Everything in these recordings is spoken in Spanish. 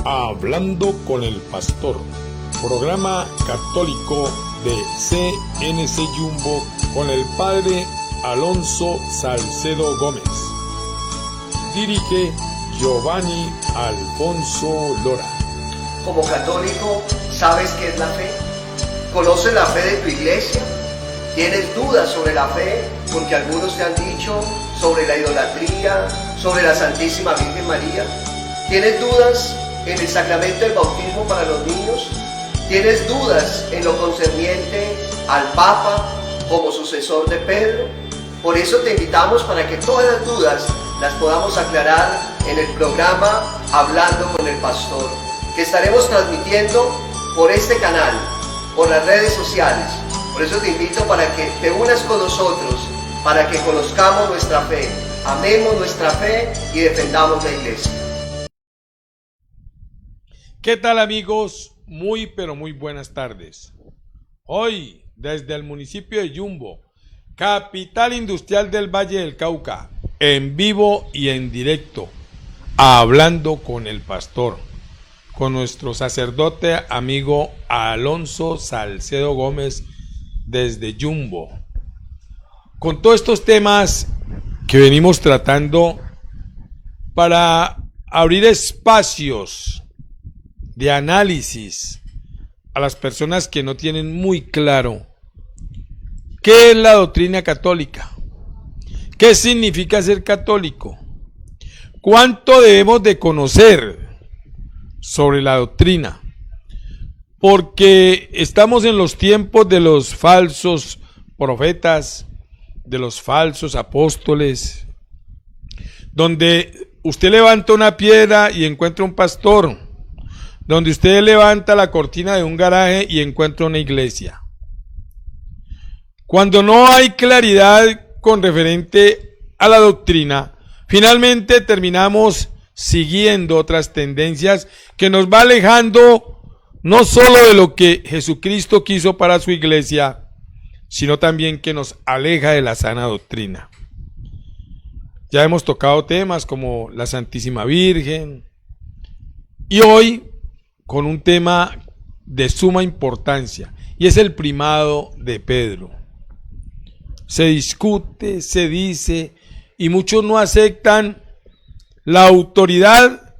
Hablando con el Pastor, programa católico de CNC Jumbo con el Padre Alonso Salcedo Gómez. Dirige Giovanni Alfonso Lora. Como católico, ¿sabes qué es la fe? ¿Conoces la fe de tu iglesia? ¿Tienes dudas sobre la fe? Porque algunos te han dicho sobre la idolatría, sobre la Santísima Virgen María. ¿Tienes dudas en el sacramento del bautismo para los niños? ¿Tienes dudas en lo concerniente al Papa como sucesor de Pedro? Por eso te invitamos para que todas las dudas las podamos aclarar en el programa Hablando con el Pastor, que estaremos transmitiendo por este canal, por las redes sociales. Por eso te invito para que te unas con nosotros, para que conozcamos nuestra fe, amemos nuestra fe y defendamos la iglesia. ¿Qué tal, amigos? Muy pero muy buenas tardes. Hoy, desde el municipio de Jumbo, capital industrial del Valle del Cauca, en vivo y en directo, hablando con el pastor, con nuestro sacerdote amigo Alonso Salcedo Gómez desde Jumbo, con todos estos temas que venimos tratando para abrir espacios de análisis a las personas que no tienen muy claro qué es la doctrina católica, qué significa ser católico, cuánto debemos de conocer sobre la doctrina, porque estamos en los tiempos de los falsos profetas, de los falsos apóstoles, donde usted levanta una piedra y encuentra un pastor, donde usted levanta la cortina de un garaje y encuentra una iglesia. Cuando no hay claridad con referente a la doctrina, finalmente terminamos siguiendo otras tendencias que nos va alejando no solo de lo que Jesucristo quiso para su iglesia, sino también que nos aleja de la sana doctrina. Ya hemos tocado temas como la Santísima Virgen, y hoy con un tema de suma importancia, y es el primado de Pedro. Se discute, se dice, y muchos no aceptan la autoridad,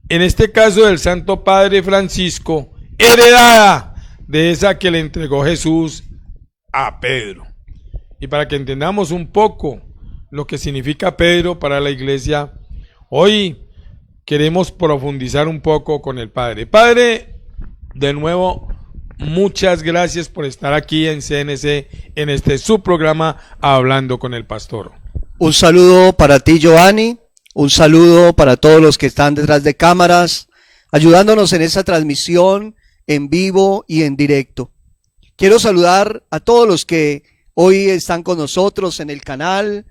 en este caso del Santo Padre Francisco, heredada de esa que le entregó Jesús a Pedro. Y para que entendamos un poco lo que significa Pedro para la iglesia, hoy queremos profundizar un poco con el Padre. Padre, de nuevo, muchas gracias por estar aquí en CNC, en este su programa Hablando con el Pastor. Un saludo para ti, Giovanni, un saludo para todos los que están detrás de cámaras, ayudándonos en esta transmisión en vivo y en directo. Quiero saludar a todos los que hoy están con nosotros en el canal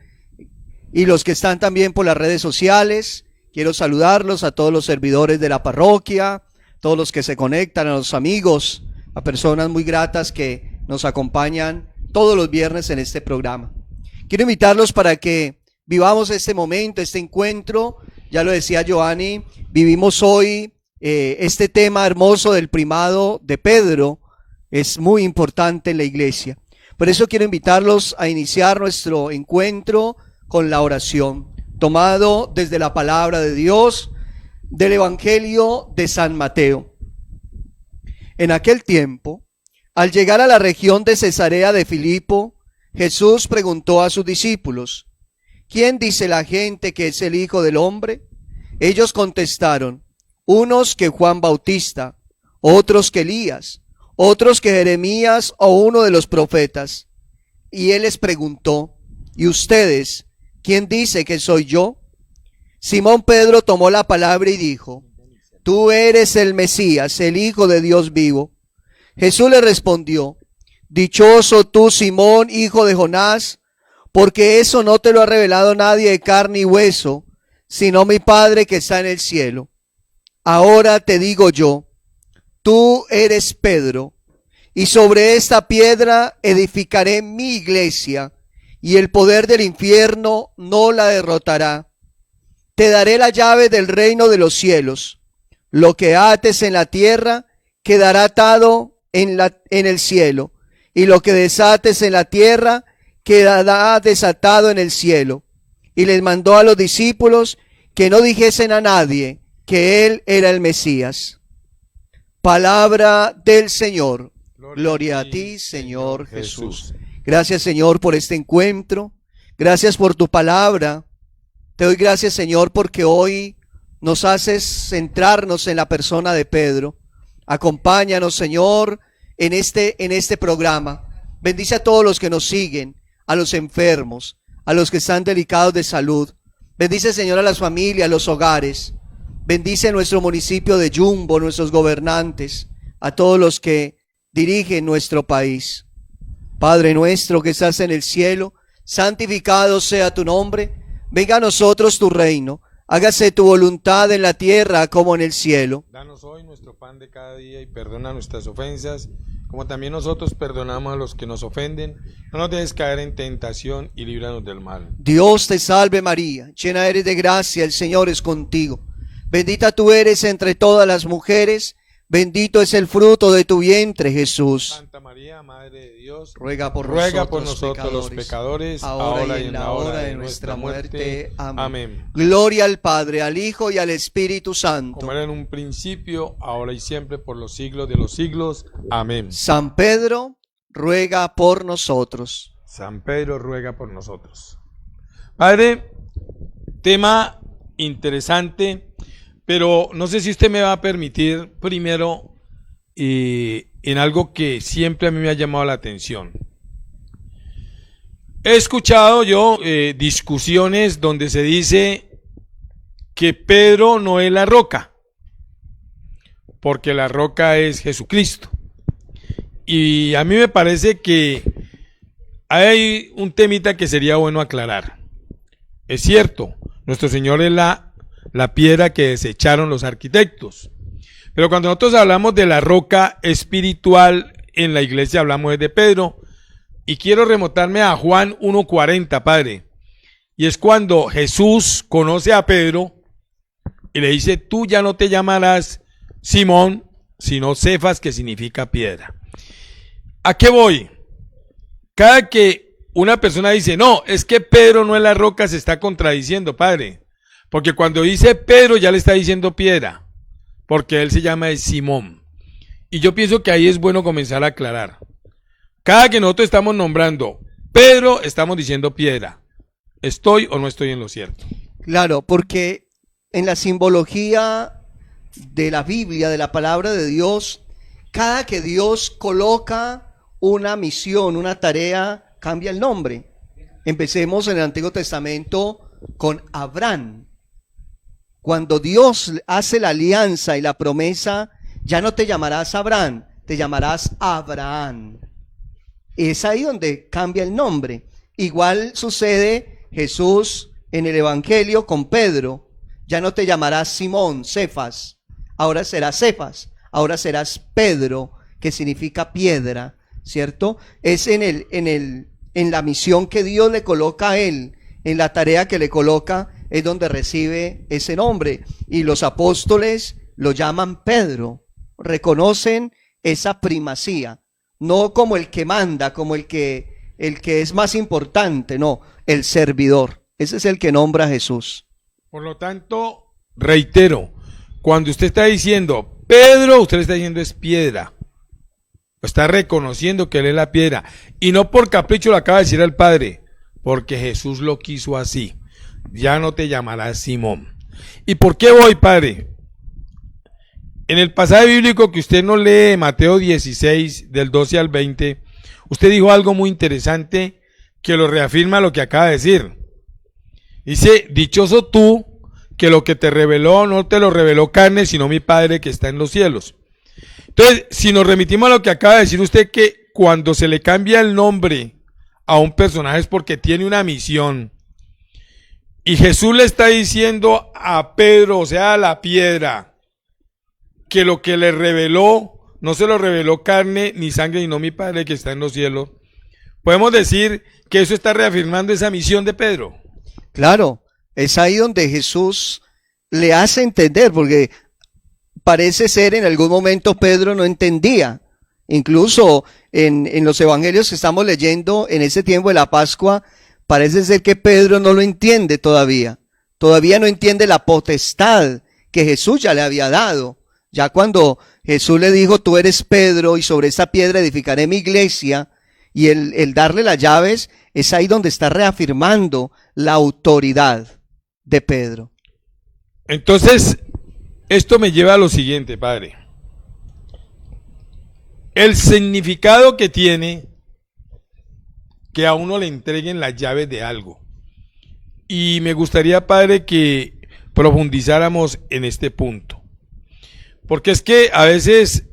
y los que están también por las redes sociales. Quiero saludarlos a todos los servidores de la parroquia, todos los que se conectan, a los amigos, a personas muy gratas que nos acompañan todos los viernes en este programa. Quiero invitarlos para que vivamos este momento, este encuentro. Ya lo decía Giovanni, vivimos hoy este tema hermoso del primado de Pedro. Es muy importante en la iglesia. Por eso quiero invitarlos a iniciar nuestro encuentro con la oración, tomado desde la palabra de Dios, del Evangelio de San Mateo. En aquel tiempo, al llegar a la región de Cesarea de Filipo, Jesús preguntó a sus discípulos: ¿quién dice la gente que es el Hijo del Hombre? Ellos contestaron: unos que Juan Bautista, otros que Elías, otros que Jeremías o uno de los profetas. Y él les preguntó: ¿y ustedes? ¿Quién dice que soy yo? Simón Pedro tomó la palabra y dijo: tú eres el Mesías, el Hijo de Dios vivo. Jesús le respondió: dichoso tú, Simón, hijo de Jonás, porque eso no te lo ha revelado nadie de carne y hueso, sino mi Padre que está en el cielo. Ahora te digo yo, tú eres Pedro, y sobre esta piedra edificaré mi iglesia, y el poder del infierno no la derrotará. Te daré la llave del reino de los cielos. Lo que ates en la tierra quedará atado en el cielo, y lo que desates en la tierra quedará desatado en el cielo. Y les mandó a los discípulos que no dijesen a nadie que él era el Mesías. Palabra del Señor. Gloria a ti, Señor Jesús. Gracias, Señor, por este encuentro. Gracias por tu palabra. Te doy gracias, Señor, porque hoy nos haces centrarnos en la persona de Pedro. Acompáñanos, Señor, en este programa. Bendice a todos los que nos siguen, a los enfermos, a los que están delicados de salud. Bendice, Señor, a las familias, a los hogares. Bendice nuestro municipio de Yumbo, nuestros gobernantes, a todos los que dirigen nuestro país. Padre nuestro que estás en el cielo, santificado sea tu nombre. Venga a nosotros tu reino. Hágase tu voluntad en la tierra como en el cielo. Danos hoy nuestro pan de cada día y perdona nuestras ofensas, como también nosotros perdonamos a los que nos ofenden. No nos dejes caer en tentación y líbranos del mal. Dios te salve María, llena eres de gracia, el Señor es contigo. Bendita tú eres entre todas las mujeres, bendito es el fruto de tu vientre, Jesús. Santa María, Madre de Dios, ruega por nosotros los pecadores, ahora y en la hora de nuestra muerte. Amén. Gloria al Padre, al Hijo y al Espíritu Santo. Como era en un principio, ahora y siempre, por los siglos de los siglos. Amén. San Pedro, ruega por nosotros. San Pedro, ruega por nosotros. Padre, tema interesante, pero no sé si usted me va a permitir primero en algo que siempre a mí me ha llamado la atención. He escuchado yo discusiones donde se dice que Pedro no es la roca, porque la roca es Jesucristo. Y a mí me parece que hay un temita que sería bueno aclarar. Es cierto, nuestro Señor es la piedra que desecharon los arquitectos. Pero cuando nosotros hablamos de la roca espiritual en la iglesia, hablamos de Pedro. Y quiero remontarme a Juan 1:40, Padre. Y es cuando Jesús conoce a Pedro y le dice, tú ya no te llamarás Simón, sino Cefas, que significa piedra. ¿A qué voy? Cada que una persona dice, no, es que Pedro no es la roca, se está contradiciendo, Padre. Porque cuando dice Pedro ya le está diciendo piedra, porque él se llama Simón. Y yo pienso que ahí es bueno comenzar a aclarar. Cada que nosotros estamos nombrando Pedro, estamos diciendo piedra. ¿Estoy o no estoy en lo cierto? Claro, porque en la simbología de la Biblia, de la palabra de Dios, cada que Dios coloca una misión, una tarea, cambia el nombre. Empecemos en el Antiguo Testamento con Abraham. Cuando Dios hace la alianza y la promesa, ya no te llamarás Abraham, te llamarás Abraham. Es ahí donde cambia el nombre. Igual sucede Jesús en el Evangelio con Pedro. Ya no te llamarás Simón, Cefas, ahora serás Cefas, ahora serás Pedro, que significa piedra, ¿cierto? Es en la misión que Dios le coloca a él, en la tarea que le coloca, es donde recibe ese nombre. Y los apóstoles lo llaman Pedro, reconocen esa primacía, no como el que manda, como el que es más importante, no, el servidor. Ese es el que nombra a Jesús. Por lo tanto, reitero, cuando usted está diciendo Pedro, usted le está diciendo es piedra. Está reconociendo que él es la piedra. Y no por capricho lo acaba de decir el Padre, porque Jesús lo quiso así. Ya no te llamarás Simón. ¿Y por qué voy, Padre? En el pasaje bíblico que usted nos lee, Mateo 16, del 12 al 20, usted dijo algo muy interesante que lo reafirma lo que acaba de decir. Dice, dichoso tú, que lo que te reveló no te lo reveló carne, sino mi Padre que está en los cielos. Entonces, si nos remitimos a lo que acaba de decir usted, que cuando se le cambia el nombre a un personaje es porque tiene una misión. Y Jesús le está diciendo a Pedro, o sea, a la piedra, que lo que le reveló, no se lo reveló carne ni sangre, sino mi Padre que está en los cielos. Podemos decir que eso está reafirmando esa misión de Pedro. Claro, es ahí donde Jesús le hace entender, porque parece ser en algún momento Pedro no entendía. Incluso en los evangelios que estamos leyendo en ese tiempo de la Pascua, parece ser que Pedro no lo entiende todavía. Todavía no entiende la potestad que Jesús ya le había dado. Ya cuando Jesús le dijo, tú eres Pedro y sobre esta piedra edificaré mi iglesia, y el darle las llaves es ahí donde está reafirmando la autoridad de Pedro. Entonces, esto me lleva a lo siguiente, Padre. El significado que tiene que a uno le entreguen las llaves de algo. Y me gustaría, Padre, que profundizáramos en este punto. Porque es que a veces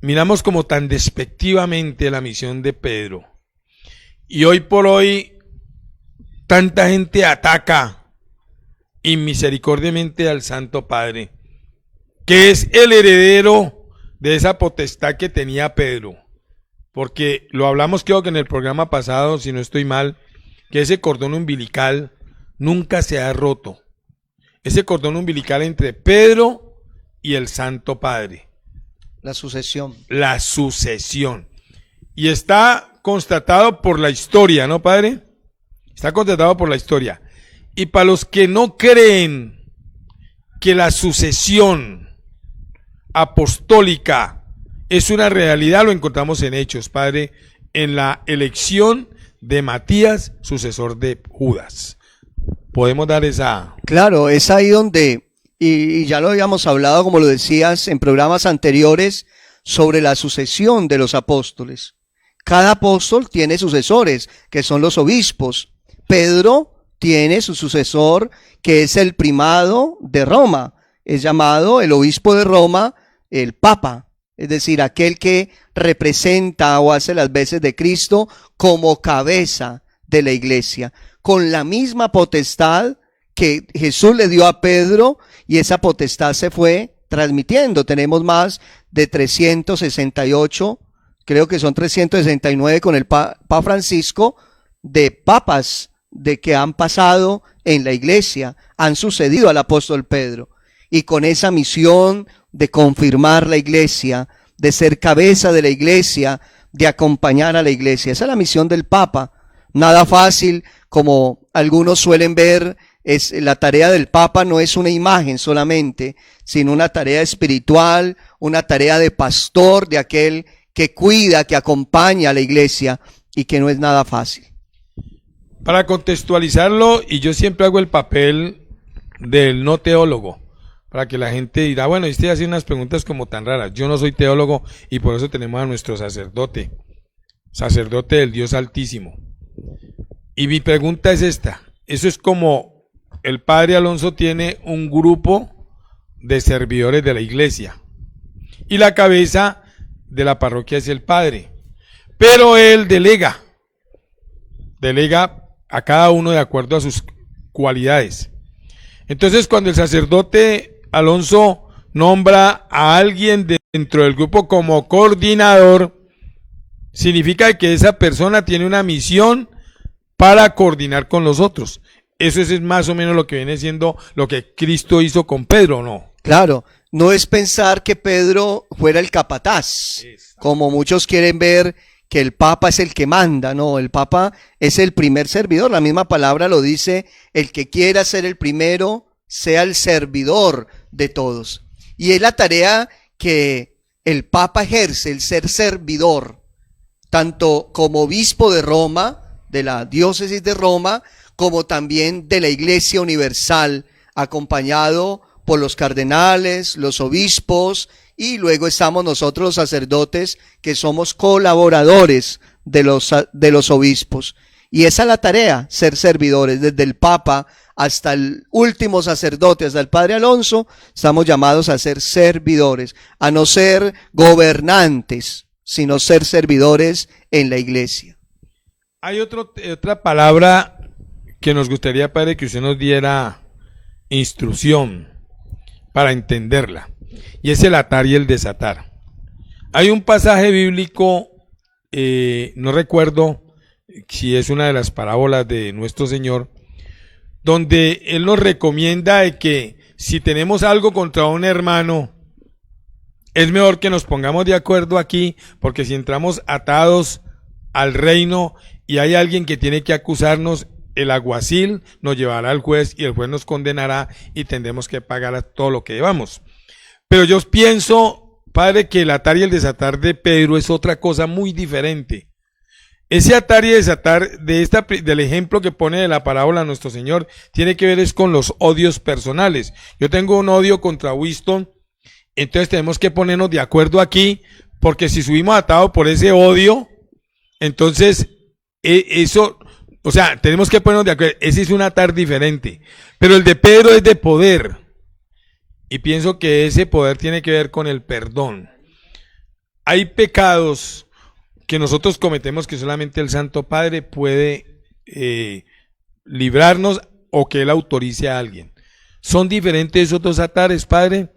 miramos como tan despectivamente la misión de Pedro. Y hoy por hoy tanta gente ataca inmisericordiamente al Santo Padre, que es el heredero de esa potestad que tenía Pedro. Porque lo hablamos creo que en el programa pasado, si no estoy mal, que ese cordón umbilical nunca se ha roto. Ese cordón umbilical entre Pedro y el Santo Padre. La sucesión. La sucesión. Y está constatado por la historia, ¿no, Padre? Está constatado por la historia. Y para los que no creen que la sucesión apostólica es una realidad, lo encontramos en Hechos, Padre, en la elección de Matías, sucesor de Judas. Podemos dar esa... Claro, es ahí donde, y ya lo habíamos hablado, como lo decías, en programas anteriores, sobre la sucesión de los apóstoles. Cada apóstol tiene sucesores, que son los obispos. Pedro tiene su sucesor, que es el primado de Roma. Es llamado el obispo de Roma, el Papa. Es decir, aquel que representa o hace las veces de Cristo como cabeza de la iglesia, con la misma potestad que Jesús le dio a Pedro, y esa potestad se fue transmitiendo. Tenemos más de 368, creo que son 369 con el Papa Francisco, de papas de que han pasado en la iglesia, han sucedido al apóstol Pedro, y con esa misión de confirmar la iglesia, de ser cabeza de la iglesia, de acompañar a la iglesia. Esa es la misión del Papa. Nada fácil, como algunos suelen ver, es la tarea del Papa no es una imagen solamente, sino una tarea espiritual, una tarea de pastor, de aquel que cuida, que acompaña a la iglesia, y que no es nada fácil. Para contextualizarlo, y yo siempre hago el papel del no teólogo, para que la gente dirá, bueno, usted hace unas preguntas como tan raras. Yo no soy teólogo y por eso tenemos a nuestro sacerdote del Dios Altísimo. Y mi pregunta es esta, eso es como el padre Alonso tiene un grupo de servidores de la iglesia y la cabeza de la parroquia es el padre, pero él delega a cada uno de acuerdo a sus cualidades. Entonces, cuando el sacerdote Alonso nombra a alguien dentro del grupo como coordinador, significa que esa persona tiene una misión para coordinar con los otros. Eso es más o menos lo que viene siendo lo que Cristo hizo con Pedro, ¿no? Claro, no es pensar que Pedro fuera el capataz, como muchos quieren ver que el Papa es el que manda. No, el Papa es el primer servidor. La misma palabra lo dice, el que quiera ser el primero, sea el servidor de todos. Y es la tarea que el Papa ejerce, el ser servidor, tanto como obispo de Roma, de la diócesis de Roma, como también de la Iglesia Universal, acompañado por los cardenales, los obispos, y luego estamos nosotros los sacerdotes, que somos colaboradores de los obispos. Y esa es la tarea, ser servidores, desde el Papa hasta el último sacerdote, hasta el Padre Alonso, estamos llamados a ser servidores, a no ser gobernantes, sino ser servidores en la iglesia. Hay otra palabra que nos gustaría, Padre, que usted nos diera instrucción para entenderla, y es el atar y el desatar. Hay un pasaje bíblico, no recuerdo si es una de las parábolas de nuestro Señor, donde Él nos recomienda de que si tenemos algo contra un hermano, es mejor que nos pongamos de acuerdo aquí, porque si entramos atados al reino y hay alguien que tiene que acusarnos, el alguacil nos llevará al juez y el juez nos condenará y tendremos que pagar todo lo que llevamos. Pero yo pienso, padre, que el atar y el desatar de Pedro es otra cosa muy diferente. Ese atar y desatar del ejemplo que pone de la parábola nuestro Señor tiene que ver es con los odios personales. Yo tengo un odio contra Winston, entonces tenemos que ponernos de acuerdo aquí, porque si subimos atados por ese odio, entonces eso, o sea, tenemos que ponernos de acuerdo. Ese es un atar diferente, pero el de Pedro es de poder, y pienso que ese poder tiene que ver con el perdón. Hay pecados que nosotros cometemos que solamente el Santo Padre puede librarnos, o que Él autorice a alguien. Son diferentes esos dos atares, Padre,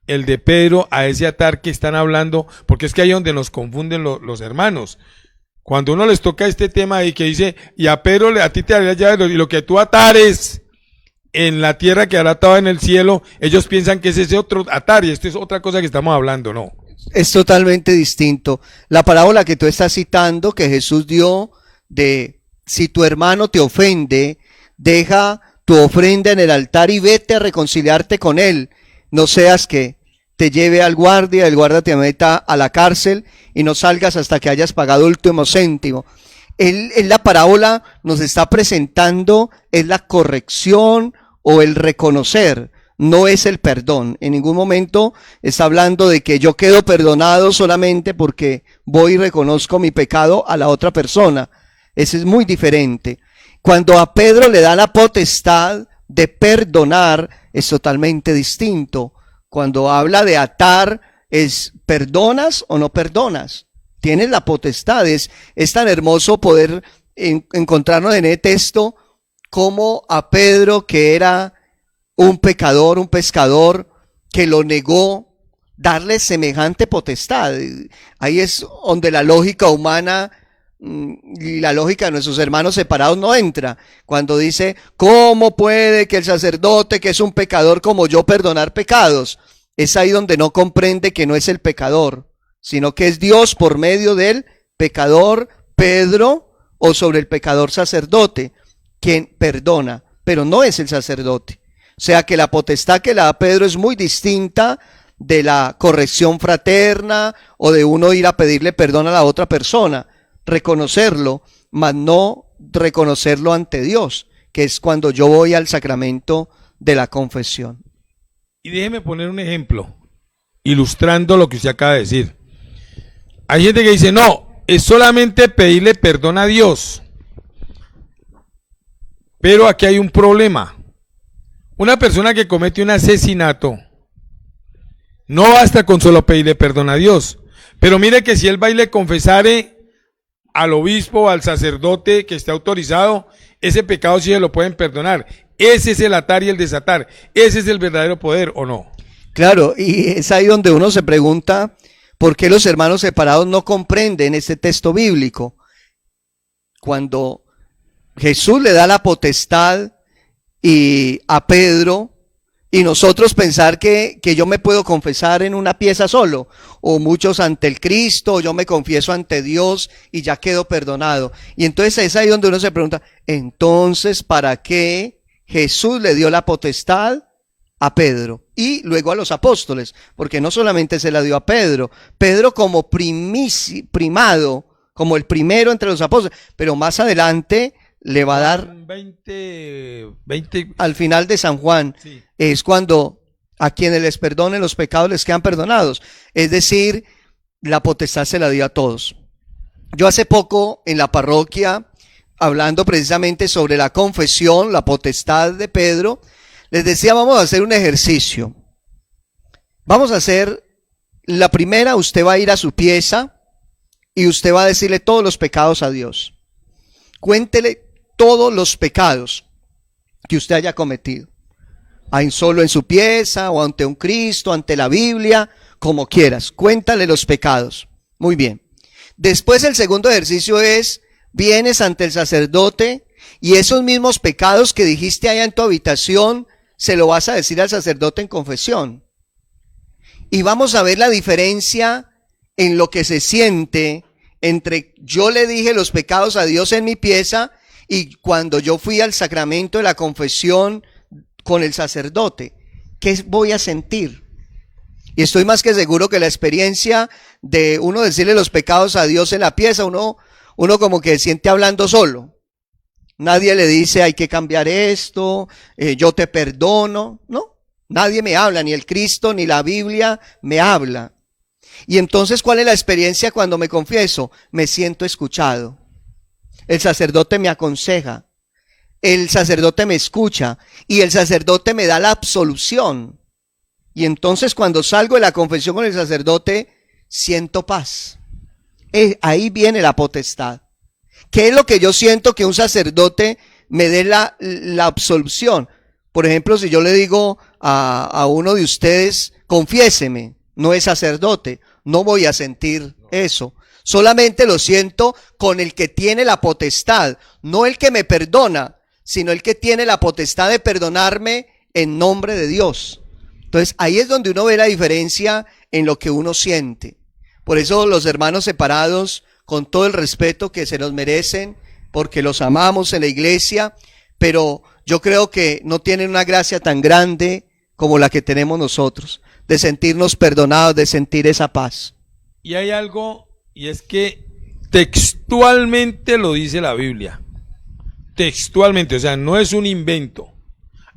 el de Pedro a ese atar que están hablando, porque es que ahí es donde nos confunden los hermanos. Cuando uno les toca este tema y que dice, y a Pedro, a ti te daré las llaves, y lo que tú atares en la tierra quedará atado en el cielo, ellos piensan que es ese otro atar, y esto es otra cosa que estamos hablando, no. Es totalmente distinto. La parábola que tú estás citando, que Jesús dio de si tu hermano te ofende, deja tu ofrenda en el altar y vete a reconciliarte con él. No seas que te lleve al guardia, el guardia te meta a la cárcel y no salgas hasta que hayas pagado el último céntimo. Él en la parábola nos está presentando es la corrección o el reconocer. No es el perdón. En ningún momento está hablando de que yo quedo perdonado solamente porque voy y reconozco mi pecado a la otra persona. Eso es muy diferente. Cuando a Pedro le da la potestad de perdonar, es totalmente distinto. Cuando habla de atar, es ¿perdonas o no perdonas? Tienes la potestad. Es tan hermoso poder encontrarnos en el texto como a Pedro, que era un pecador, un pescador, que lo negó, darle semejante potestad. Ahí es donde la lógica humana y la lógica de nuestros hermanos separados no entra. Cuando dice, ¿cómo puede que el sacerdote, que es un pecador como yo, perdonar pecados? Es ahí donde no comprende que no es el pecador, sino que es Dios por medio del pecador Pedro, o sobre el pecador sacerdote, quien perdona, pero no es el sacerdote. O sea que la potestad que le da Pedro es muy distinta de la corrección fraterna o de uno ir a pedirle perdón a la otra persona. Reconocerlo, mas no reconocerlo ante Dios, que es cuando yo voy al sacramento de la confesión. Y déjeme poner un ejemplo, ilustrando lo que usted acaba de decir. Hay gente que dice, no, es solamente pedirle perdón a Dios. Pero aquí hay un problema. Una persona que comete un asesinato, no basta con solo pedirle perdón a Dios. Pero mire que si él va y le confesare al obispo o al sacerdote que esté autorizado, ese pecado sí se lo pueden perdonar. Ese es el atar y el desatar. Ese es el verdadero poder, ¿o no? Claro, y es ahí donde uno se pregunta por qué los hermanos separados no comprenden este texto bíblico. Cuando Jesús le da la potestad y a Pedro, y nosotros pensar que yo me puedo confesar en una pieza solo, o muchos ante el Cristo, o yo me confieso ante Dios y ya quedo perdonado. Y entonces es ahí donde uno se pregunta, entonces, ¿para qué Jesús le dio la potestad a Pedro y luego a los apóstoles? Porque no solamente se la dio a Pedro, Pedro como primado, como el primero entre los apóstoles, pero más adelante le va a dar 20 al final de San Juan, sí. Es cuando a quienes les perdonen los pecados les quedan perdonados. Es decir, la potestad se la dio a todos. Yo hace poco en la parroquia, hablando precisamente sobre la confesión, la potestad de Pedro, les decía, vamos a hacer un ejercicio. Vamos a hacer la primera, usted va a ir a su pieza y usted va a decirle todos los pecados a Dios. Cuéntele todos los pecados que usted haya cometido, solo en su pieza o ante un Cristo, ante la Biblia, como quieras, cuéntale los pecados. Muy bien. Después el segundo ejercicio es, vienes ante el sacerdote y esos mismos pecados que dijiste allá en tu habitación, se lo vas a decir al sacerdote en confesión. Y vamos a ver la diferencia en lo que se siente entre yo le dije los pecados a Dios en mi pieza y cuando yo fui al sacramento de la confesión con el sacerdote. ¿Qué voy a sentir? Y estoy más que seguro que la experiencia de uno decirle los pecados a Dios en la pieza, uno como que siente hablando solo. Nadie le dice hay que cambiar esto, yo te perdono, ¿no? Nadie me habla, ni el Cristo ni la Biblia me habla. Y entonces, ¿cuál es la experiencia cuando me confieso? Me siento escuchado. El sacerdote me aconseja, el sacerdote me escucha y el sacerdote me da la absolución. Y entonces cuando salgo de la confesión con el sacerdote, siento paz. Ahí viene la potestad. ¿Qué es lo que yo siento que un sacerdote me dé la absolución? Por ejemplo, si yo le digo a uno de ustedes, confiéseme, no es sacerdote, no voy a sentir eso. Solamente lo siento con el que tiene la potestad, no el que me perdona, sino el que tiene la potestad de perdonarme en nombre de Dios. Entonces ahí es donde uno ve la diferencia en lo que uno siente. Por eso los hermanos separados, con todo el respeto que se nos merecen, porque los amamos en la iglesia, pero yo creo que no tienen una gracia tan grande como la que tenemos nosotros, de sentirnos perdonados, de sentir esa paz. Y hay algo, y es que textualmente lo dice la Biblia. Textualmente, o sea, no es un invento.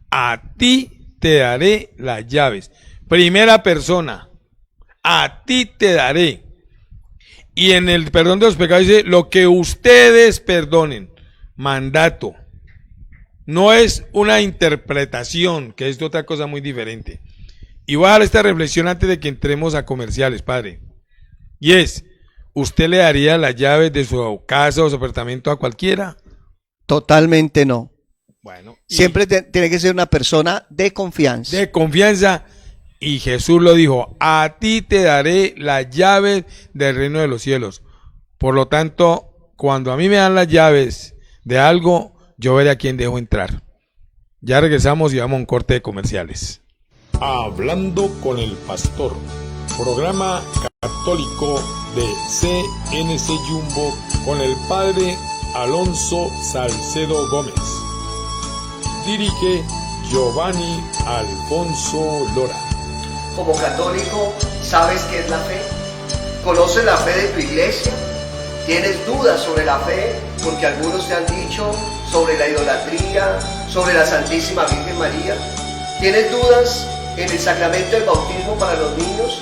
A ti te daré las llaves. Primera persona, a ti te daré. Y en el perdón de los pecados dice, lo que ustedes perdonen. Mandato. No es una interpretación, que es otra cosa muy diferente. Y voy a dar esta reflexión antes de que entremos a comerciales, padre. Y es, ¿usted le daría las llaves de su casa o su apartamento a cualquiera? Totalmente no. Bueno, siempre tiene que ser una persona de confianza. De confianza. Y Jesús lo dijo, a ti te daré las llaves del reino de los cielos. Por lo tanto, cuando a mí me dan las llaves de algo, yo veré a quién dejo entrar. Ya regresamos y vamos a un corte de comerciales. Hablando con el pastor, programa católico de CNC Jumbo con el padre Alonso Salcedo Gómez. Dirige Giovanni Alfonso Lora. Como católico, ¿sabes qué es la fe? ¿Conoces la fe de tu iglesia? ¿Tienes dudas sobre la fe? Porque algunos te han dicho sobre la idolatría, sobre la Santísima Virgen María. ¿Tienes dudas en el sacramento del bautismo para los niños?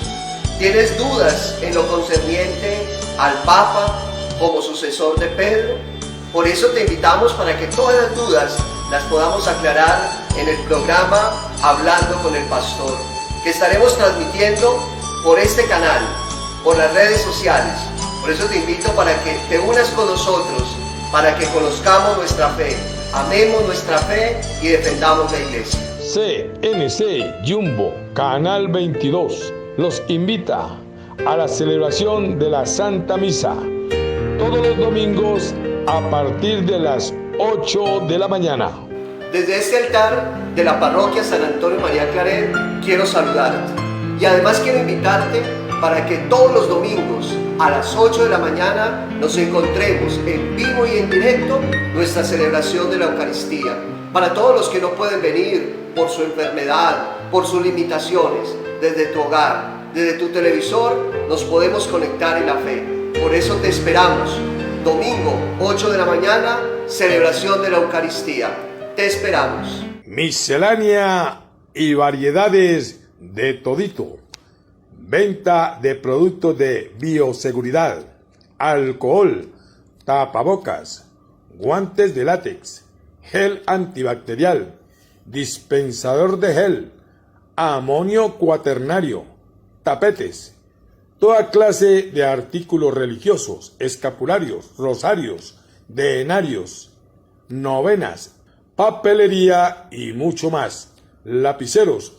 ¿Tienes dudas en lo concerniente al Papa como sucesor de Pedro? Por eso te invitamos para que todas las dudas las podamos aclarar en el programa Hablando con el Pastor, que estaremos transmitiendo por este canal, por las redes sociales. Por eso te invito para que te unas con nosotros, para que conozcamos nuestra fe, amemos nuestra fe y defendamos la iglesia. CNC Jumbo, Canal 22, los invita a la celebración de la Santa Misa, todos los domingos a partir de las 8 de la mañana. Desde este altar de la parroquia San Antonio María Claret quiero saludarte y además quiero invitarte para que todos los domingos a las 8 de la mañana nos encontremos en vivo y en directo nuestra celebración de la Eucaristía. Para todos los que no pueden venir por su enfermedad, por sus limitaciones, desde tu hogar, desde tu televisor, nos podemos conectar en la fe. Por eso te esperamos. Domingo, 8 de la mañana, celebración de la Eucaristía. Te esperamos. Miscelánea y variedades de todito. Venta de productos de bioseguridad, alcohol, tapabocas, guantes de látex, gel antibacterial, dispensador de gel, amonio cuaternario, tapetes, toda clase de artículos religiosos, escapularios, rosarios, denarios, novenas, papelería y mucho más. Lapiceros,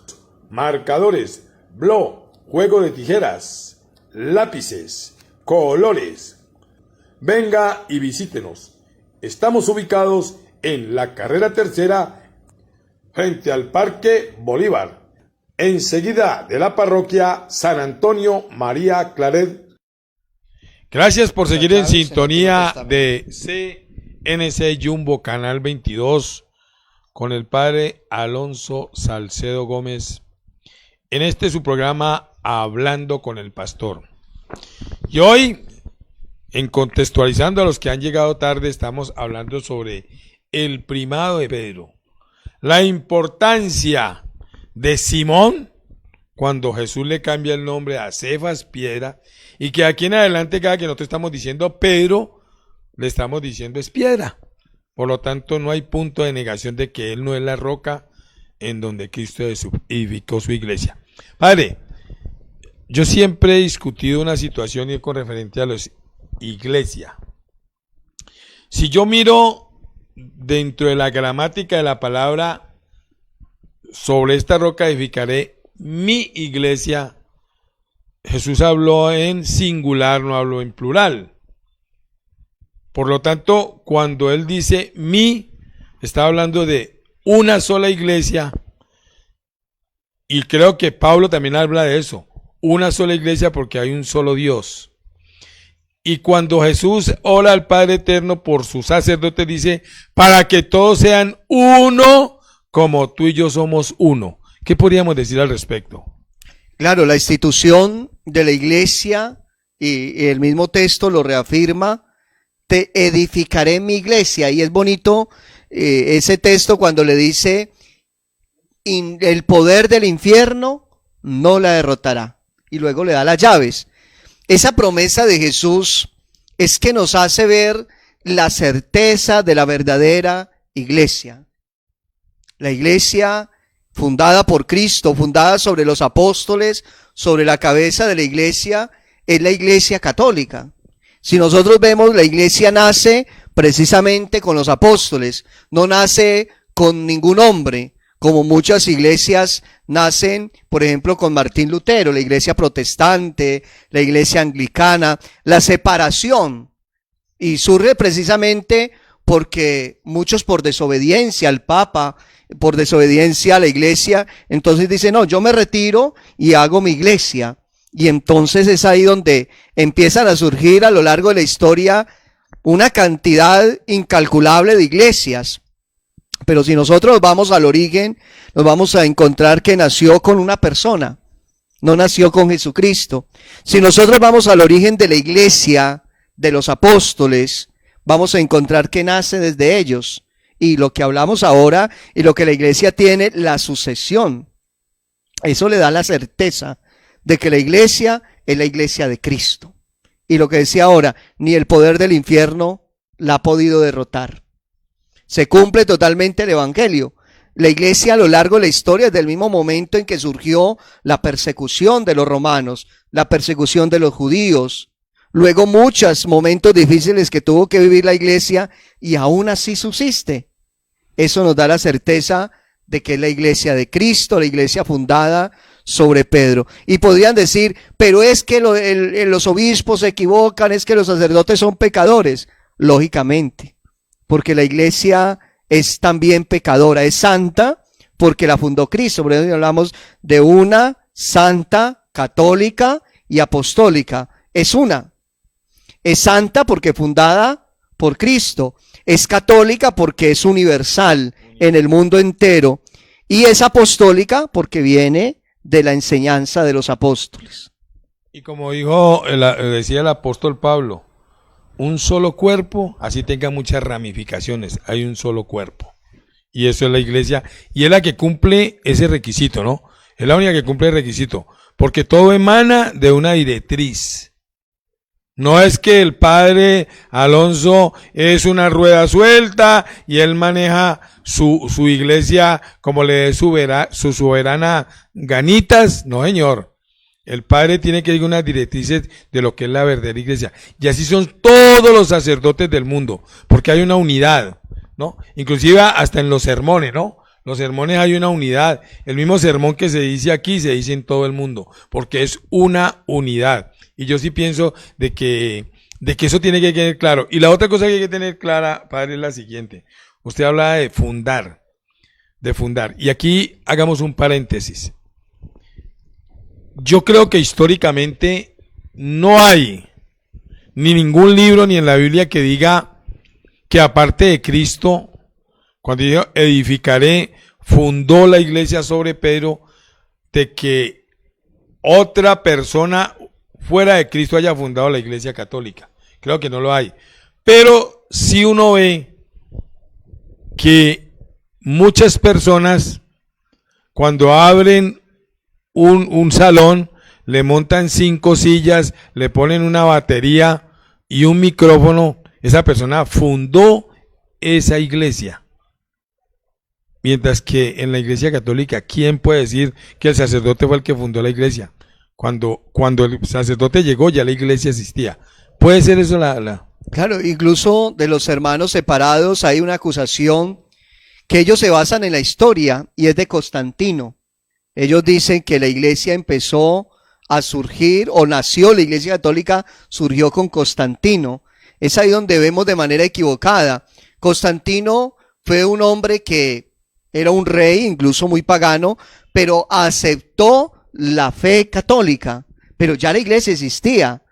marcadores, blog, juego de tijeras, lápices, colores. Venga y visítenos. Estamos ubicados en la carrera tercera frente al Parque Bolívar, enseguida de la parroquia San Antonio María Claret. Gracias por seguir en sintonía de CNC Jumbo Canal 22 con el padre Alonso Salcedo Gómez en este su programa Hablando con el Pastor. Y hoy, en contextualizando a los que han llegado tarde, estamos hablando sobre el primado de Pedro, la importancia de Simón cuando Jesús le cambia el nombre a Cefas, piedra, y que aquí en adelante cada que nosotros estamos diciendo Pedro, le estamos diciendo es piedra. Por lo tanto, no hay punto de negación de que él no es la roca en donde Cristo edificó su iglesia. Padre, yo siempre he discutido una situación y con referente a la iglesia. Si yo miro dentro de la gramática de la palabra, sobre esta roca edificaré mi iglesia, Jesús habló en singular, no habló en plural. Por lo tanto, cuando él dice mi, está hablando de una sola iglesia, y creo que Pablo también habla de eso, una sola iglesia porque hay un solo Dios. Y cuando Jesús ora al Padre Eterno por sus sacerdotes, dice, para que todos sean uno, como tú y yo somos uno. ¿Qué podríamos decir al respecto? Claro, la institución de la iglesia, y el mismo texto lo reafirma, te edificaré mi iglesia. Y es bonito ese texto cuando le dice, el poder del infierno no la derrotará. Y luego le da las llaves. Esa promesa de Jesús es que nos hace ver la certeza de la verdadera iglesia. La iglesia fundada por Cristo, fundada sobre los apóstoles, sobre la cabeza de la iglesia, es la iglesia católica. Si nosotros vemos, la iglesia nace precisamente con los apóstoles, no nace con ningún hombre, como muchas iglesias nacen, por ejemplo, con Martín Lutero, la iglesia protestante, la iglesia anglicana, la separación, y surge precisamente porque muchos por desobediencia al Papa, por desobediencia a la iglesia, entonces dicen, no, yo me retiro y hago mi iglesia. Y entonces es ahí donde empiezan a surgir a lo largo de la historia una cantidad incalculable de iglesias. Pero si nosotros vamos al origen, nos vamos a encontrar que nació con una persona, no nació con Jesucristo. Si nosotros vamos al origen de la iglesia, de los apóstoles, vamos a encontrar que nace desde ellos. Y lo que hablamos ahora y lo que la iglesia tiene, la sucesión. Eso le da la certeza de que la iglesia es la iglesia de Cristo. Y lo que decía ahora, ni el poder del infierno la ha podido derrotar. Se cumple totalmente el evangelio. La iglesia a lo largo de la historia, desde el mismo momento en que surgió la persecución de los romanos, la persecución de los judíos, luego muchos momentos difíciles que tuvo que vivir la iglesia y aún así subsiste. Eso nos da la certeza de que es la iglesia de Cristo, la iglesia fundada sobre Pedro. Y podrían decir, pero es que los obispos se equivocan, es que los sacerdotes son pecadores. Lógicamente, porque la iglesia es también pecadora, es santa porque la fundó Cristo. Por eso hablamos de una santa, católica y apostólica. Es una. Es santa porque fundada por Cristo. Es católica porque es universal en el mundo entero. Y es apostólica porque viene de la enseñanza de los apóstoles. Y como decía el apóstol Pablo, un solo cuerpo, así tenga muchas ramificaciones, hay un solo cuerpo. Y eso es la iglesia, y es la que cumple ese requisito, ¿no? Es la única que cumple el requisito, porque todo emana de una directriz. No es que el padre Alonso es una rueda suelta y él maneja su iglesia como le dé su soberana ganitas. No, señor. El padre tiene que ir unas directrices de lo que es la verdadera iglesia. Y así son todos los sacerdotes del mundo, porque hay una unidad, ¿no? Inclusive hasta en los sermones, ¿no? Los sermones hay una unidad. El mismo sermón que se dice aquí se dice en todo el mundo, porque es una unidad. Y yo sí pienso de que eso tiene que quedar claro. Y la otra cosa que hay que tener clara, padre, es la siguiente. Usted habla de fundar. Y aquí hagamos un paréntesis. yo creo que históricamente no hay ni ningún libro ni en la Biblia que diga que aparte de Cristo, cuando dijo edificaré, fundó la iglesia sobre Pedro, de que otra persona fuera de Cristo haya fundado la iglesia católica. Creo que no lo hay. Pero si uno ve que muchas personas cuando abren un salón, le montan 5 sillas, le ponen una batería y un micrófono, esa persona fundó esa iglesia. Mientras que en la iglesia católica, ¿quién puede decir que el sacerdote fue el que fundó la iglesia? Cuando el sacerdote llegó, ya la iglesia existía. ¿Puede ser eso Claro, incluso de los hermanos separados hay una acusación que ellos se basan en la historia y es de Constantino. Ellos dicen que la iglesia empezó a surgir, o nació, la iglesia católica surgió con Constantino. Es ahí donde vemos de manera equivocada. Constantino fue un hombre que era un rey, incluso muy pagano, pero aceptó la fe católica, pero ya la iglesia existía.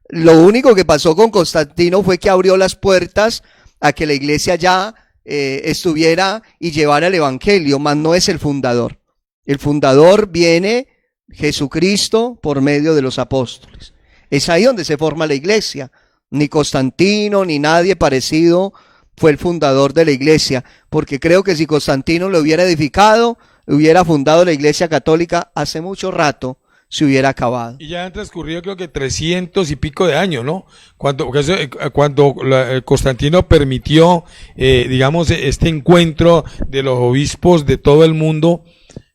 Lo único que pasó con Constantino fue que abrió las puertas a que la iglesia ya estuviera y llevara el evangelio, mas no es el fundador. El fundador viene Jesucristo por medio de los apóstoles. Es ahí donde se forma la iglesia. Ni Constantino ni nadie parecido fue el fundador de la iglesia, porque creo que si Constantino lo hubiera edificado, hubiera fundado la iglesia católica, hace mucho rato se hubiera acabado. Y ya han transcurrido creo que 300 y pico de años, ¿no? Cuando Constantino permitió, digamos, este encuentro de los obispos de todo el mundo,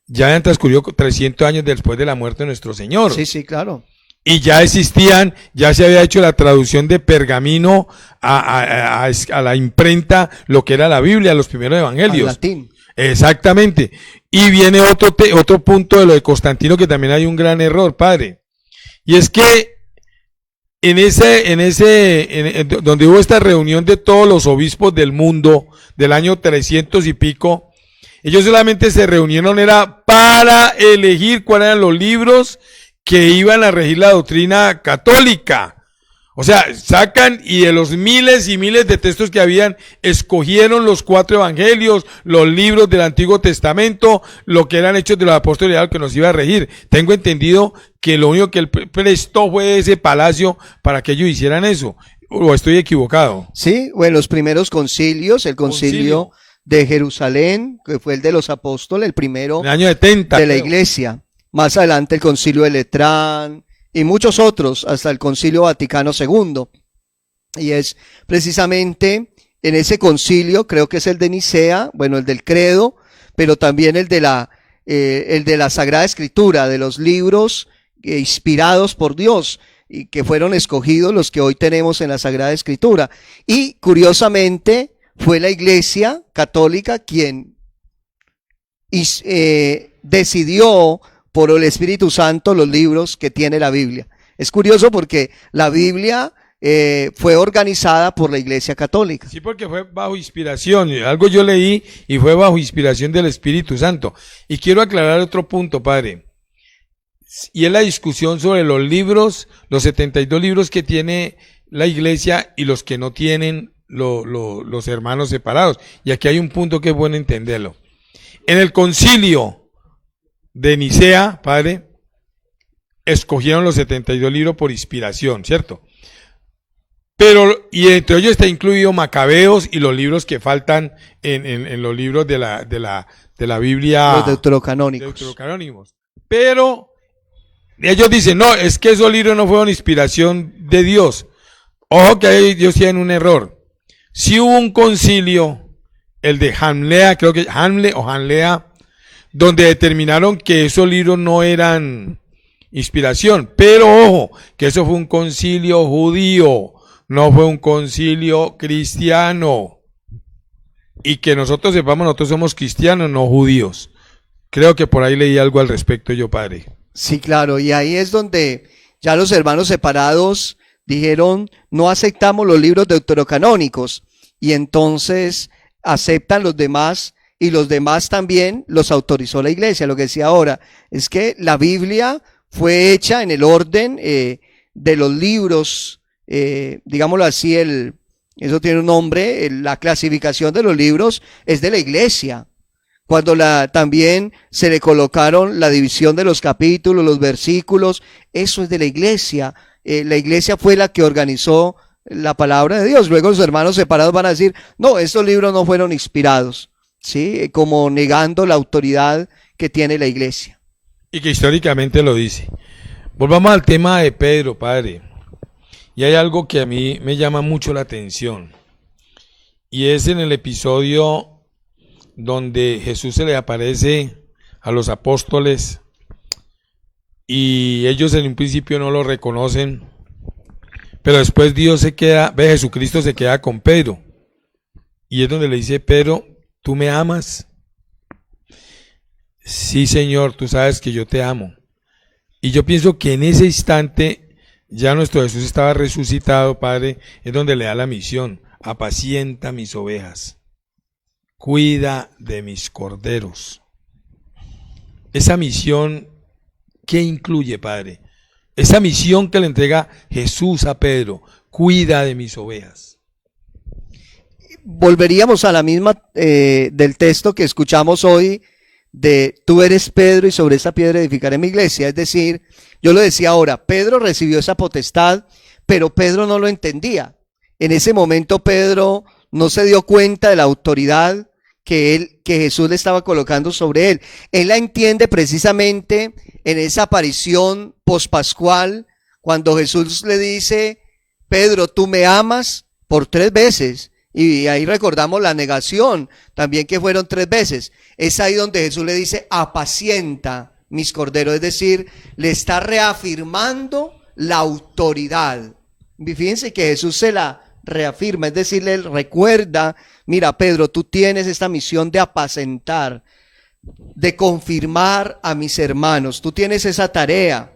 ya han transcurrido 300 años después de la muerte de nuestro Señor. Sí, sí, claro. Y ya existían, ya se había hecho la traducción de pergamino a la imprenta, lo que era la Biblia, los primeros evangelios. Al latín. Exactamente. Y viene otro punto de lo de Constantino, que también hay un gran error, padre. Y es que donde hubo esta reunión de todos los obispos del mundo del año 300 y pico, ellos solamente se reunieron era para elegir cuáles eran los libros que iban a regir la doctrina católica. O sea, sacan y de los miles y miles de textos que habían, escogieron los 4 evangelios, los libros del Antiguo Testamento, lo que eran hechos de los apóstoles, algo que nos iba a regir. Tengo entendido que lo único que él prestó fue ese palacio para que ellos hicieran eso. ¿O estoy equivocado? Sí, bueno, los primeros concilios, el concilio de Jerusalén, que fue el de los apóstoles, el primero en el año 70, de la iglesia. Más adelante el concilio de Letrán y muchos otros, hasta el concilio Vaticano II. Y es precisamente en ese concilio, creo que es el de Nicea, bueno, el del credo, pero también el de la Sagrada Escritura, de los libros inspirados por Dios y que fueron escogidos los que hoy tenemos en la Sagrada Escritura. Y curiosamente fue la Iglesia Católica quien decidió por el Espíritu Santo los libros que tiene la Biblia. Es curioso porque la Biblia fue organizada por la Iglesia Católica. Sí, porque fue bajo inspiración. Algo yo leí y fue bajo inspiración del Espíritu Santo. Y quiero aclarar otro punto, padre. Y es la discusión sobre los libros, los 72 libros que tiene la Iglesia y los que no tienen los hermanos separados. Y aquí hay un punto que es bueno entenderlo. En el concilio de Nicea, padre, escogieron los 72 libros por inspiración, ¿cierto? Pero, y entre ellos está incluido Macabeos y los libros que faltan en los libros de la Biblia. Los deuterocanónicos. Pero ellos dicen, no, es que esos libros no fueron inspiración de Dios. Ojo que ahí ellos tienen un error. Si hubo un concilio, el de Hamlea, creo que Hamlea, donde determinaron que esos libros no eran inspiración. Pero ojo, que eso fue un concilio judío, no fue un concilio cristiano. Y que nosotros sepamos, nosotros somos cristianos, no judíos. Creo que por ahí leí algo al respecto yo, padre. Sí, claro, y ahí es donde ya los hermanos separados dijeron, no aceptamos los libros deuterocanónicos, y entonces aceptan los demás, y los demás también los autorizó la iglesia. Lo que decía ahora es que la Biblia fue hecha en el orden de los libros, digámoslo así, eso tiene un nombre, la clasificación de los libros es de la iglesia. Cuando también se le colocaron la división de los capítulos, los versículos, eso es de la iglesia. La iglesia fue la que organizó la palabra de Dios. Luego los hermanos separados van a decir, no, estos libros no fueron inspirados, ¿sí? Como negando la autoridad que tiene la iglesia. Y que históricamente lo dice. Volvamos al tema de Pedro, padre. Y hay algo que a mí me llama mucho la atención. Y es en el episodio donde Jesús se le aparece a los apóstoles y ellos en un principio no lo reconocen, pero después Jesucristo se queda con Pedro y es donde le dice: Pedro, ¿tú me amas? Sí, Señor, tú sabes que yo te amo. Y yo pienso que en ese instante ya nuestro Jesús estaba resucitado, Padre, es donde le da la misión: apacienta mis ovejas. Cuida de mis corderos. Esa misión, ¿qué incluye, Padre? Esa misión que le entrega Jesús a Pedro: cuida de mis ovejas. Volveríamos a la misma del texto que escuchamos hoy, de tú eres Pedro y sobre esa piedra edificaré mi iglesia. Es decir, yo lo decía ahora, Pedro recibió esa potestad, pero Pedro no lo entendía. En ese momento Pedro no se dio cuenta de la autoridad que Jesús le estaba colocando sobre él. Él la entiende precisamente en esa aparición pospascual, cuando Jesús le dice: Pedro, ¿tú me amas? Por 3 veces. Y ahí recordamos la negación, también, que fueron 3 veces. Es ahí donde Jesús le dice: apacienta mis corderos. Es decir, le está reafirmando la autoridad. Y fíjense que Jesús se la reafirma, es decir, le recuerda: mira, Pedro, tú tienes esta misión de apacentar, de confirmar a mis hermanos. Tú tienes esa tarea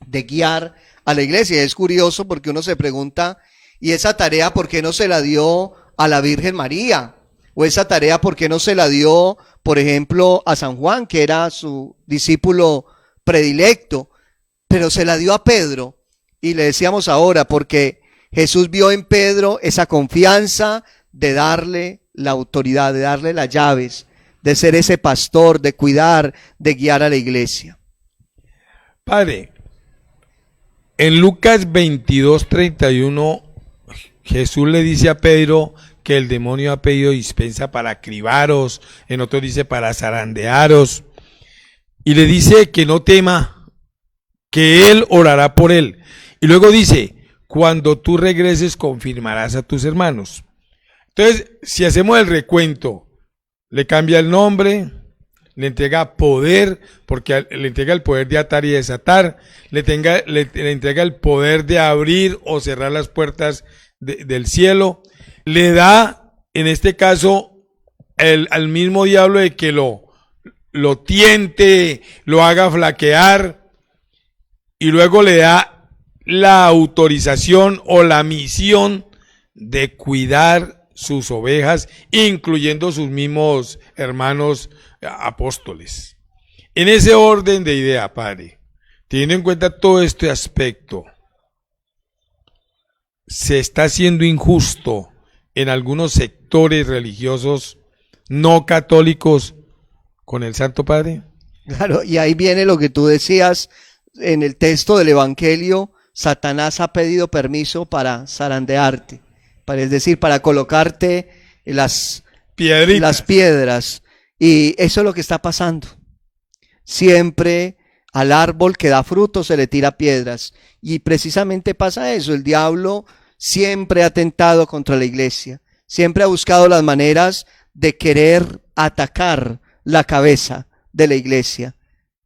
de guiar a la iglesia. Es curioso porque uno se pregunta, ¿y esa tarea por qué no se la dio a la Virgen María? O esa tarea por qué no se la dio, por ejemplo, a San Juan, que era su discípulo predilecto, pero se la dio a Pedro. Y le decíamos ahora, porque Jesús vio en Pedro esa confianza de darle la autoridad, de darle las llaves, de ser ese pastor, de cuidar, de guiar a la iglesia. Padre, en Lucas 22:31, Jesús le dice a Pedro que el demonio ha pedido dispensa para cribaros, en otros dice para zarandearos, y le dice que no tema, que él orará por él. Y luego dice: cuando tú regreses confirmarás a tus hermanos. Entonces, si hacemos el recuento, le cambia el nombre, le entrega poder, porque le entrega el poder de atar y desatar, le entrega el poder de abrir o cerrar las puertas del cielo, le da, en este caso, al mismo diablo de que lo tiente, lo haga flaquear, y luego le da la autorización o la misión de cuidar sus ovejas, incluyendo sus mismos hermanos apóstoles. En ese orden de idea, Padre, teniendo en cuenta todo este aspecto, se está siendo injusto en algunos sectores religiosos no católicos con el Santo Padre. Claro, y ahí viene lo que tú decías en el texto del Evangelio: Satanás ha pedido permiso para zarandearte, es decir, para colocarte las piedras. Y eso es lo que está pasando. Siempre al árbol que da fruto se le tira piedras. Y precisamente pasa eso. El diablo siempre ha tentado contra la iglesia. Siempre ha buscado las maneras de querer atacar la cabeza de la iglesia.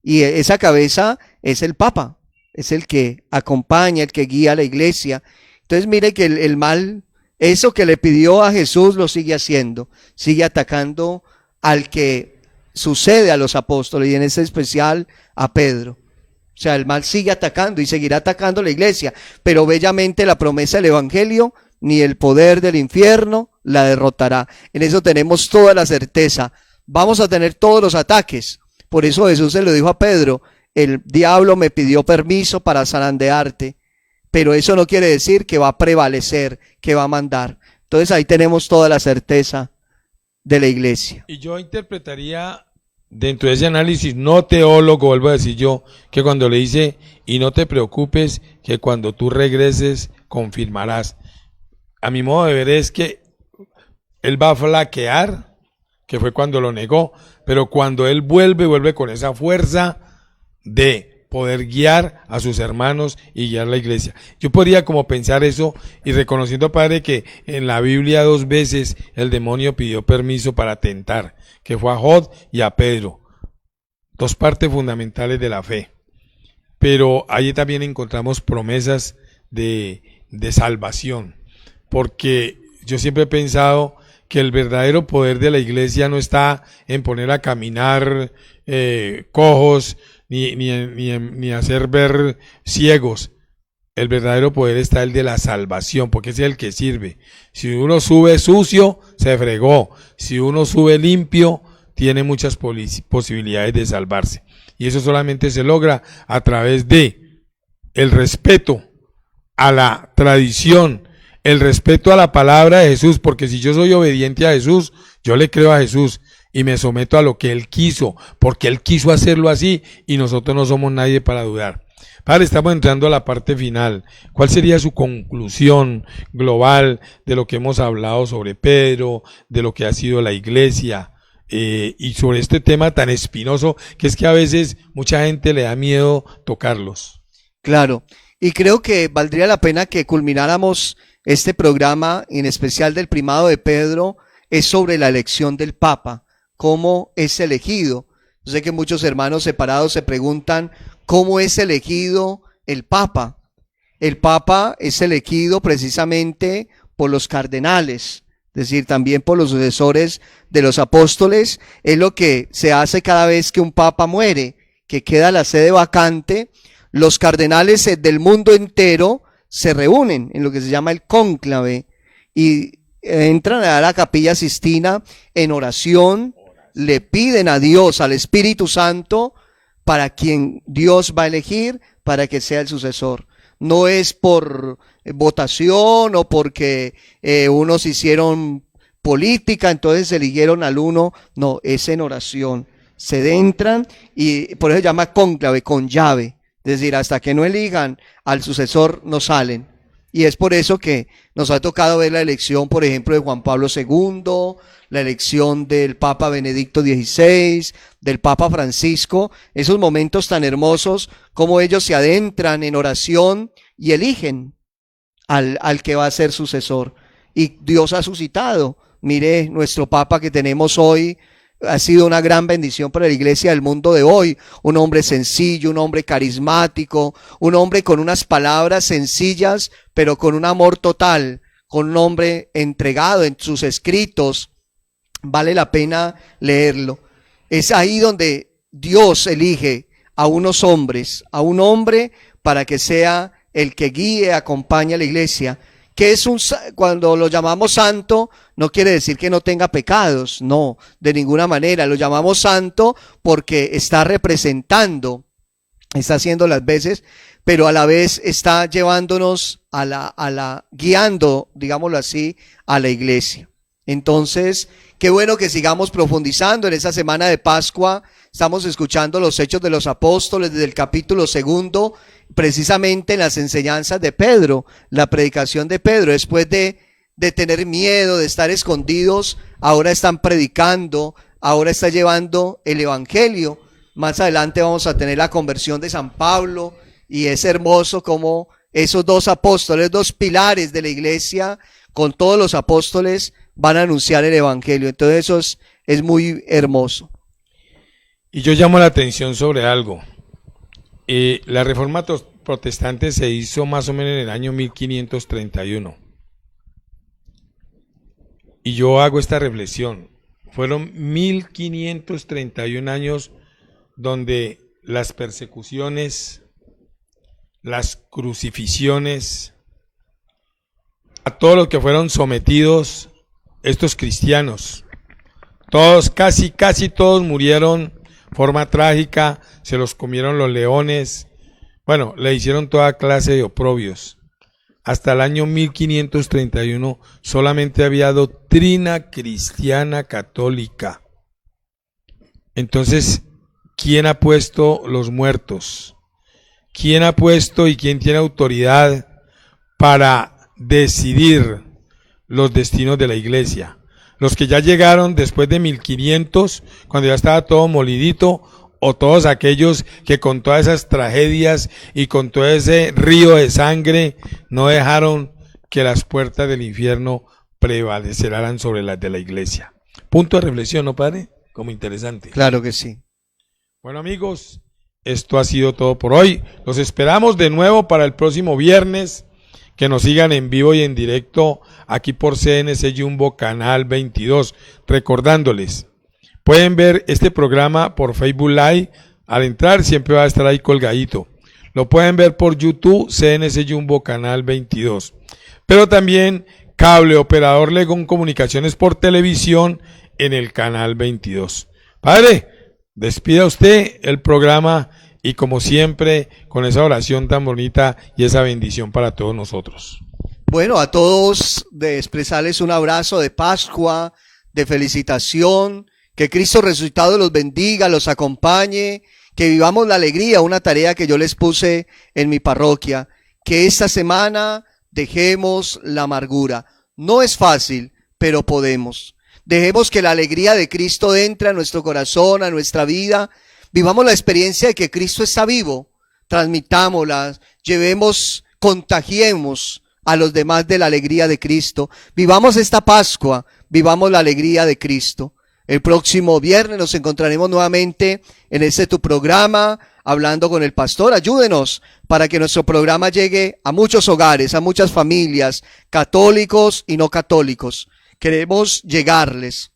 Y esa cabeza es el Papa. Es el que acompaña, el que guía a la iglesia. Entonces mire que el mal, eso que le pidió a Jesús, lo sigue haciendo. Sigue atacando al que sucede a los apóstoles, y en ese especial a Pedro. O sea, el mal sigue atacando y seguirá atacando la iglesia. Pero bellamente la promesa del Evangelio: ni el poder del infierno la derrotará. En eso tenemos toda la certeza. Vamos a tener todos los ataques. Por eso Jesús se lo dijo a Pedro: el diablo me pidió permiso para zarandearte, pero eso no quiere decir que va a prevalecer, que va a mandar. Entonces ahí tenemos toda la certeza de la iglesia. Y yo interpretaría dentro de ese análisis, no teólogo, vuelvo a decir yo, que cuando le dice, y no te preocupes, que cuando tú regreses, confirmarás. A mi modo de ver es que él va a flaquear, que fue cuando lo negó, pero cuando él vuelve con esa fuerza de poder guiar a sus hermanos y guiar la iglesia. Yo podría como pensar eso y reconociendo, Padre, que en la Biblia 2 veces el demonio pidió permiso para tentar, que fue a Jod y a Pedro, 2 partes fundamentales de la fe. Pero allí también encontramos promesas de salvación, porque yo siempre he pensado que el verdadero poder de la iglesia no está en poner a caminar cojos, ni hacer ver ciegos. El verdadero poder está el de la salvación, porque ese es el que sirve. Si uno sube sucio, se fregó. Si uno sube limpio, tiene muchas posibilidades de salvarse. Y eso solamente se logra a través de el respeto a la tradición, el respeto a la palabra de Jesús, porque si yo soy obediente a Jesús, yo le creo a Jesús y me someto a lo que Él quiso, porque Él quiso hacerlo así y nosotros no somos nadie para dudar. Padre, estamos entrando a la parte final. ¿Cuál sería su conclusión global de lo que hemos hablado sobre Pedro, de lo que ha sido la iglesia y sobre este tema tan espinoso que es que a veces mucha gente le da miedo tocarlos? Claro, y creo que valdría la pena que culmináramos este programa, en especial del primado de Pedro, es sobre la elección del Papa, cómo es elegido. Yo sé que muchos hermanos separados se preguntan cómo es elegido el Papa. El Papa es elegido precisamente por los cardenales, es decir, también por los sucesores de los apóstoles. Es lo que se hace cada vez que un Papa muere, que queda la sede vacante. Los cardenales del mundo entero se reúnen en lo que se llama el cónclave y entran a la Capilla Sistina en oración, le piden a Dios, al Espíritu Santo, para quien Dios va a elegir para que sea el sucesor. No es por votación o porque unos hicieron política, entonces eligieron al uno. No, es en oración. Se adentran y por eso se llama cónclave, con llave. Es decir, hasta que no elijan al sucesor no salen. Y es por eso que nos ha tocado ver la elección, por ejemplo, de Juan Pablo II, la elección del Papa Benedicto XVI, del Papa Francisco, esos momentos tan hermosos como ellos se adentran en oración y eligen al que va a ser sucesor. Y Dios ha suscitado. Mire, nuestro Papa que tenemos hoy ha sido una gran bendición para la iglesia del mundo de hoy. Un hombre sencillo, un hombre carismático, un hombre con unas palabras sencillas, pero con un amor total, con un hombre entregado en sus escritos. Vale la pena leerlo. Es ahí donde Dios elige a unos hombres, a un hombre para que sea el que guíe, acompañe a la iglesia. Que es cuando lo llamamos santo, no quiere decir que no tenga pecados, no, de ninguna manera. Lo llamamos santo porque está representando, está haciendo las veces, pero a la vez está llevándonos guiando, digámoslo así, a la iglesia. Entonces, qué bueno que sigamos profundizando en esa semana de Pascua. Estamos escuchando los Hechos de los Apóstoles desde el capítulo 2, precisamente en las enseñanzas de Pedro, la predicación de Pedro. Después de tener miedo, de estar escondidos, ahora están predicando, ahora está llevando el evangelio. Más adelante vamos a tener la conversión de San Pablo y es hermoso como esos 2 apóstoles, 2 pilares de la iglesia, con todos los apóstoles van a anunciar el evangelio. Entonces eso es muy hermoso. Y yo llamo la atención sobre algo. La reforma protestante se hizo más o menos en el año 1531. Y yo hago esta reflexión. Fueron 1531 años donde las persecuciones, las crucifixiones, a todos los que fueron sometidos estos cristianos, todos, casi todos murieron forma trágica, se los comieron los leones, bueno, le hicieron toda clase de oprobios. Hasta el año 1531 solamente había doctrina cristiana católica. Entonces, ¿quién ha puesto los muertos? ¿Quién ha puesto y quién tiene autoridad para decidir los destinos de la iglesia? Los que ya llegaron después de 1500, cuando ya estaba todo molidito, o todos aquellos que con todas esas tragedias y con todo ese río de sangre no dejaron que las puertas del infierno prevaleceran sobre las de la iglesia. Punto de reflexión, ¿no, padre? Como interesante. Claro que sí. Bueno, amigos, esto ha sido todo por hoy. Los esperamos de nuevo para el próximo viernes. Que nos sigan en vivo y en directo aquí por CNC Jumbo Canal 22. Recordándoles, pueden ver este programa por Facebook Live. Al entrar siempre va a estar ahí colgadito. Lo pueden ver por YouTube, CNC Jumbo Canal 22. Pero también Cable Operador Legón Comunicaciones por televisión en el Canal 22. Padre, despida usted el programa y como siempre con esa oración tan bonita y esa bendición para todos nosotros. Bueno, a todos de expresarles un abrazo de Pascua, de felicitación, que Cristo resucitado los bendiga, los acompañe, que vivamos la alegría, una tarea que yo les puse en mi parroquia, que esta semana dejemos la amargura. No es fácil, pero podemos. Dejemos que la alegría de Cristo entre a nuestro corazón, a nuestra vida. Vivamos la experiencia de que Cristo está vivo. Transmitámosla, llevemos, contagiemos a los demás de la alegría de Cristo. Vivamos esta Pascua, vivamos la alegría de Cristo. El próximo viernes nos encontraremos nuevamente en este tu programa, hablando con el pastor. Ayúdenos para que nuestro programa llegue a muchos hogares, a muchas familias, católicos y no católicos. Queremos llegarles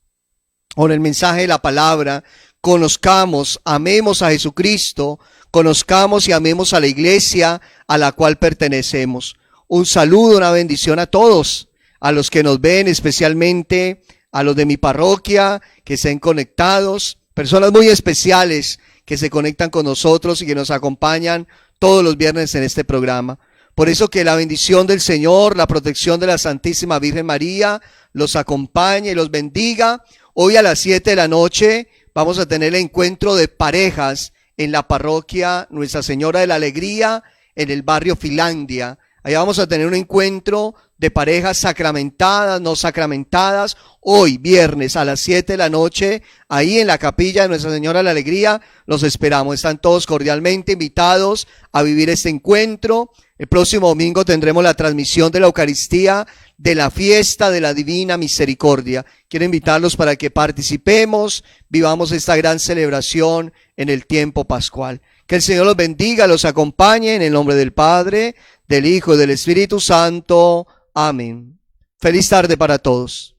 con el mensaje de la palabra. Conozcamos, amemos a Jesucristo, conozcamos y amemos a la iglesia a la cual pertenecemos. Un saludo, una bendición a todos, a los que nos ven, especialmente a los de mi parroquia, que estén conectados, personas muy especiales que se conectan con nosotros y que nos acompañan todos los viernes en este programa. Por eso que la bendición del Señor, la protección de la Santísima Virgen María, los acompañe y los bendiga. Hoy a las 7 de la noche vamos a tener el encuentro de parejas en la parroquia Nuestra Señora de la Alegría, en el barrio Finlandia. Allá vamos a tener un encuentro de parejas sacramentadas, no sacramentadas, hoy viernes a las 7 de la noche, ahí en la capilla de Nuestra Señora de la Alegría. Los esperamos, están todos cordialmente invitados a vivir este encuentro. El próximo domingo tendremos la transmisión de la Eucaristía de la fiesta de la Divina Misericordia. Quiero invitarlos para que participemos, vivamos esta gran celebración en el tiempo pascual. Que el Señor los bendiga, los acompañe en el nombre del Padre, del Hijo y del Espíritu Santo. Amén. Feliz tarde para todos.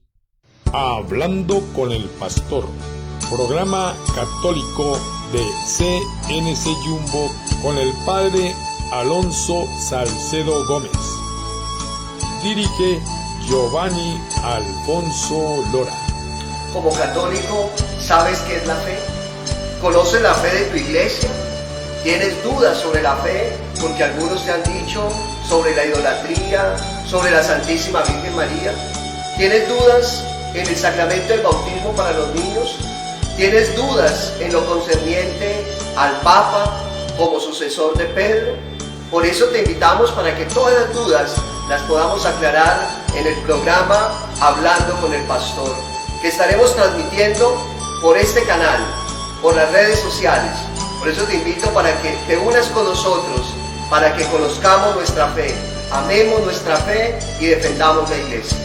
Hablando con el pastor, programa católico de CNC Jumbo con el padre Alonso Salcedo Gómez. Dirige Giovanni Alfonso Lora. Como católico, ¿sabes qué es la fe? ¿Conoces la fe de tu iglesia? ¿Tienes dudas sobre la fe? Porque algunos te han dicho sobre la idolatría, sobre la Santísima Virgen María. ¿Tienes dudas en el sacramento del bautismo para los niños? ¿Tienes dudas en lo concerniente al Papa como sucesor de Pedro? Por eso te invitamos para que todas las dudas las podamos aclarar en el programa Hablando con el Pastor, que estaremos transmitiendo por este canal, por las redes sociales. Por eso te invito para que te unas con nosotros, para que conozcamos nuestra fe, amemos nuestra fe y defendamos la iglesia.